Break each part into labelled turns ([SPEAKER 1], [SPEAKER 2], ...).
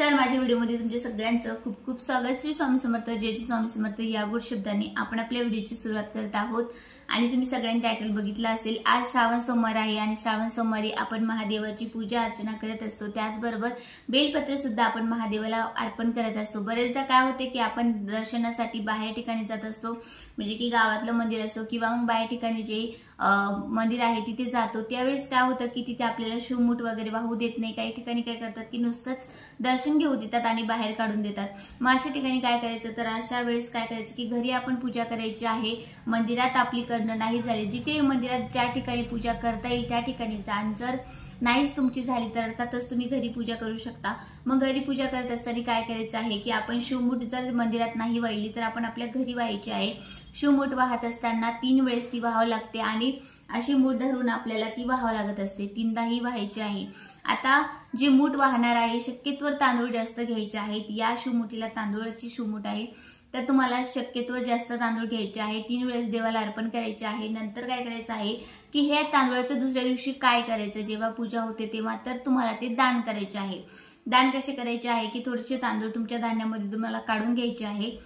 [SPEAKER 1] नमस्कार, माझ्या व्हिडिओमध्ये तुमच्या सगळ्यांचं खूप खूप स्वागत। श्री स्वामी समर्थ, जय स्वामी समर्थ या गुड शब्दांनी आपण आपल्या व्हिडिओची सुरुवात करत आहोत। आणि तुम्ही सगळ्यांनी टायटल बघितलं असेल, आज श्रावण सोमवार आहे आणि श्रावण सोमवारी आपण महादेवाची पूजा अर्चना करत असतो। त्याचबरोबर बेलपत्र सुद्धा आपण महादेवाला अर्पण करत असतो। बरेचदा काय होते की आपण दर्शनासाठी बाहेर ठिकाणी जात असतो, म्हणजे की गावातलं मंदिर असो किंवा मग बाहेर ठिकाणी जे मंदिर आहे तिथे जातो। त्यावेळेस काय होतं की तिथे आपल्याला शिवमूठ वगैरे वाहू देत नाही। काही ठिकाणी काय करतात की नुसतंच दर्शन घेऊ देतात आणि बाहेर काढून देतात। मग अशा ठिकाणी काय करायचं, तर अशा वेळेस काय करायचं की घरी आपण पूजा करायची आहे, मंदिरात आपली करणं नाही झाली। जिथे मंदिरात ज्या ठिकाणी पूजा करता येईल त्या ठिकाणी जा। जर नाहीच तुमची झाली तर अर्थातच तुम्ही घरी पूजा करू शकता। मग घरी पूजा करत असताना काय करायचं आहे की आपण शिवमूठ जर मंदिरात नाही वाहिली तर आपण आपल्या घरी व्हायची आहे। शिवमूठ वाहत असताना 3 वेळेस ती वाहावं लागते आणि अशी मूठ धरून आपल्याला ती वाहावं लागत असते। 3दाही व्हायची आहे। आता जे मूठ वाहणार आहे शक्यतोवर तांदूळ जास्त घ्यायचे आहेत। या शिवमुठीला तांदूळाची शिवमूठ आहे तर तुम्हाला शक्यतोवर जास्त तांदूळ घ्यायचे आहे। 3 वेळेस देवाला अर्पण करायचे आहे। नंतर काय करायचं आहे की हे तांदूळाचं दुसऱ्या दिवशी काय करायचं, जेव्हा पूजा होते तेव्हा तर तुम्हाला ते दान करायचे आहे। दान कसे करायचे आहे की थोडेसे तांदूळ तुमच्या धान्यामध्ये तुम्हाला काढून घ्यायचे आहे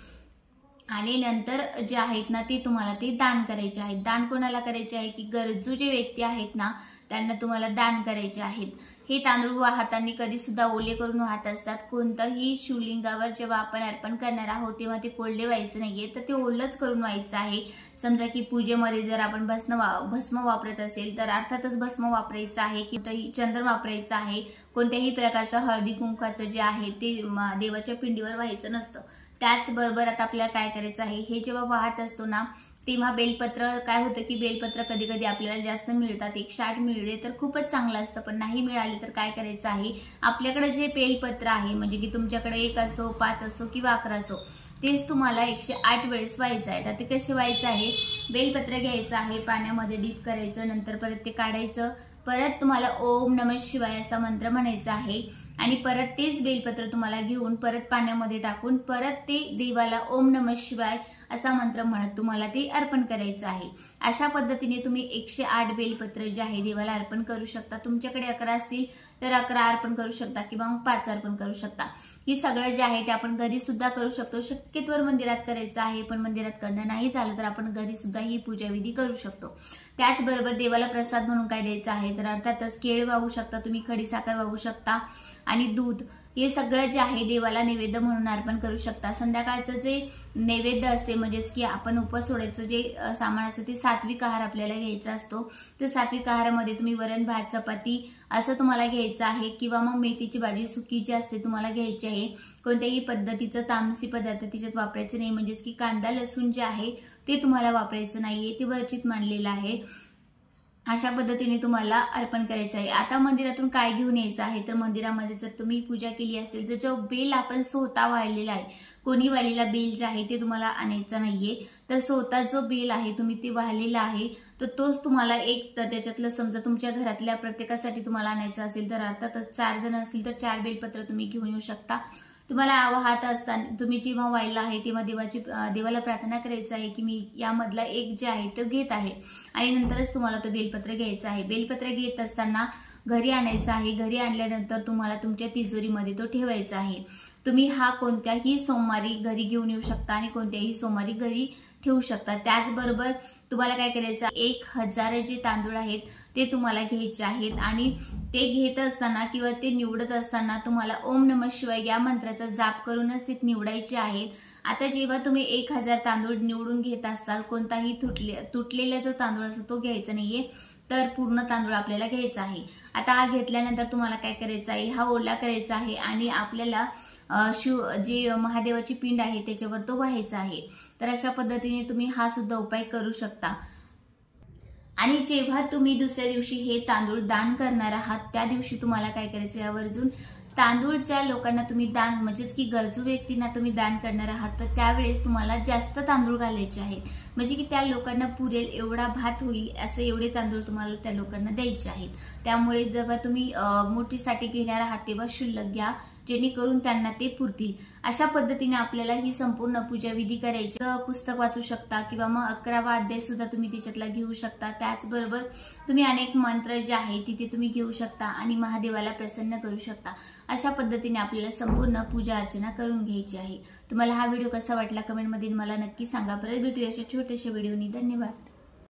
[SPEAKER 1] आणि नंतर जे आहेत ना ते तुम्हाला ते दान करायचे आहेत। दान कोणाला करायचे आहे की गरजू जे व्यक्ती आहेत ना त्यांना तुम्हाला दान करायचे आहेत। हे तांदूळ वाहताना कधी सुद्धा ओले करून वाहत असतात। कोणताही शिवलिंगावर जेव्हा आपण अर्पण करणार आहोत तेव्हा ते कोरडे व्हायचे नाहीये, तर ते ओलच करून व्हायचं आहे। समजा की पूजेमध्ये जर आपण भस्म वापरत असेल तर अर्थातच भस्म वापरायचं आहे, की चंदन वापरायचं आहे। कोणत्याही प्रकारचं हळदी कुंकाचं जे आहे ते देवाच्या पिंडीवर व्हायचं नसतं। त्याचबरोबर आता आपल्याला काय करायचं आहे, हे जेव्हा वाहत असतो ना तेव्हा बेलपत्र काय होतं की बेलपत्र कधी कधी आपल्याला जास्त मिळतात, 108 मिळले तर खूपच चांगलं असतं। पण नाही मिळाले तर काय करायचं आहे, आपल्याकडे जे बेलपत्र आहे म्हणजे की तुमच्याकडे 1 असो 5 असो किंवा 11 असो तेच तुम्हाला 108 वेळेस व्हायचं आहे। तर ते कसे व्हायचं आहे, बेलपत्र घ्यायचं आहे, पाण्यामध्ये डीप करायचं, नंतर परत ते काढायचं, परत तुम्हाला ओम नमः शिवाय असा मंत्र म्हणायचा आहे आणि परत तेच बेलपत्र तुम्हाला घेऊन परत पाण्यामध्ये टाकून परत ते देवाला ओम नमः शिवाय असा मंत्र म्हणत तुम्हाला ते अर्पण करायचं आहे। अशा पद्धतीने तुम्ही 108 बेलपत्र जे आहे देवाला अर्पण करू शकता। तुमच्याकडे 11 असतील तर 11 अर्पण करू शकता किंवा मग 5 अर्पण करू शकता। ही सगळं जे आहे ते आपण घरी सुद्धा करू शकतो। शक्यतोवर मंदिरात करायचं आहे, पण मंदिरात करणं नाही झालं तर आपण घरी सुद्धा ही पूजा विधी करू शकतो। त्याचबरोबर देवाला प्रसाद म्हणून काय द्यायचं आहे, तर अर्थातच केळ वाहू शकता तुम्ही, खडीसाखर वाहू शकता आणि दूध, हे सगळं जे आहे देवाला नैवेद्य म्हणून अर्पण करू शकता। संध्याकाळचं जे नैवेद्य असते म्हणजेच की आपण उपवास सोडायचं जे सामान असतं ते सात्विक आहार आपल्याला घ्यायचा असतो। तर सात्विक आहारामध्ये तुम्ही वरण भात चपाती असं तुम्हाला घ्यायचं आहे किंवा मग मेथीची भाजी सुकी जी असते तुम्हाला घ्यायची आहे। कोणत्याही पद्धतीचं तामसी पदार्थ तिच्यात वापरायचे नाही, म्हणजेच की कांदा लसूण जे आहे ते तुम्हाला वापरायचं नाहीये, ते वर्जित मानलेलं आहे। अशा पद्धतीने तुम्हाला अर्पण करायचं आहे। आता मंदिरातून काय घेऊन यायचं आहे, तर मंदिरामध्ये जर तुम्ही पूजा केली असेल तर जो बेल आपण स्वतः वाळलेला आहे, कोणी वाळलेला बेल जे आहे ते तुम्हाला आणायचं नाहीये। तर स्वतः जो बेल आहे तुम्ही ते वाळलेला आहे तर तोच तुम्हाला तर त्याच्यातलं समजा तुमच्या घरातल्या प्रत्येकासाठी तुम्हाला आणायचं असेल तर अर्थातच 4 जण असतील तर 4 बेलपत्र तुम्ही घेऊन येऊ शकता। तुम्हाला वाहत असताना तुम्ही जेव्हा वाहिला आहे तेव्हा देवाला प्रार्थना करायचं आहे की मी यामधला एक जे आहे तो घेत आहे आणि नंतरच तुम्हाला तो बेलपत्र घ्यायचा आहे। बेलपत्र घेत असताना घरी आणायचं आहे। घरी आणल्यानंतर तुम्हाला तुमच्या तिजोरीमध्ये तो ठेवायचा आहे। तुम्ही हा कोणत्याही सोमवारी घरी घेऊन येऊ शकता आणि कोणत्याही सोमवारी घरी ठेवू शकता। त्याचबरोबर तुम्हाला काय करायचं, 1000 जे तांदूळ आहेत ते तुम्हाला घ्यायचे आहेत आणि ते घेत असताना किंवा ते निवडत असताना तुम्हाला ओम नमः शिवाय या मंत्राचा जाप करूनच ते निवडायचे आहेत। आता जेव्हा तुम्ही 1000 तांदूळ निवडून घेत असाल, कोणताही तुटलेला जो तांदूळ असतो तो घ्यायचा नाहीये, तर पूर्ण तांदूळ आपल्याला घ्यायचा आहे। आता हा घेतल्यानंतर तुम्हाला काय करायचं आहे, हा ओला करायचा आहे आणि आपल्याला जे महादेवाची पिंड आहे त्याच्यावर तो व्हायचा आहे। तर अशा पद्धतीने तुम्ही हा सुद्धा उपाय करू शकता। आणि जेव्हा तुम्ही दुसऱ्या दिवशी हे तांदूळ दान करणार आहात त्या दिवशी तुम्हाला काय करायचं, यावरून तांदूळ ज्या लोकांना तुम्ही दान म्हणजेच की गरजू व्यक्तींना तुम्ही दान करणार आहात तर त्यावेळेस तुम्हाला जास्त तांदूळ घालायचे आहेत, म्हणजे की त्या लोकांना पुरेल एवढा भात होईल असे एवढे तांदूळ तुम्हाला त्या लोकांना द्यायचे आहेत। त्यामुळे जेव्हा तुम्ही मोठीसाठी घेणार आहात तेव्हा शुल्लक घ्या, जेणेकरून त्यांना ते पुरतील। अशा पद्धतीने आपल्याला ही संपूर्ण पूजा विधी करायची। पुस्तक वाचू शकता किंवा मग 11वा अध्याय सुद्धा तुम्ही त्याच्यातला घेऊ शकता। त्याचबरोबर तुम्ही अनेक मंत्र जे आहे तिथे तुम्ही घेऊ शकता आणि महादेवाला प्रसन्न करू शकता। अशा पद्धतीने आपल्याला संपूर्ण पूजा अर्चना करून घ्यायची आहे। तुम्हाला हा व्हिडिओ कसा वाटला कमेंटमध्ये मला नक्की सांगा। परत भेटूया अशा छोट्याशा व्हिडिओनी। धन्यवाद।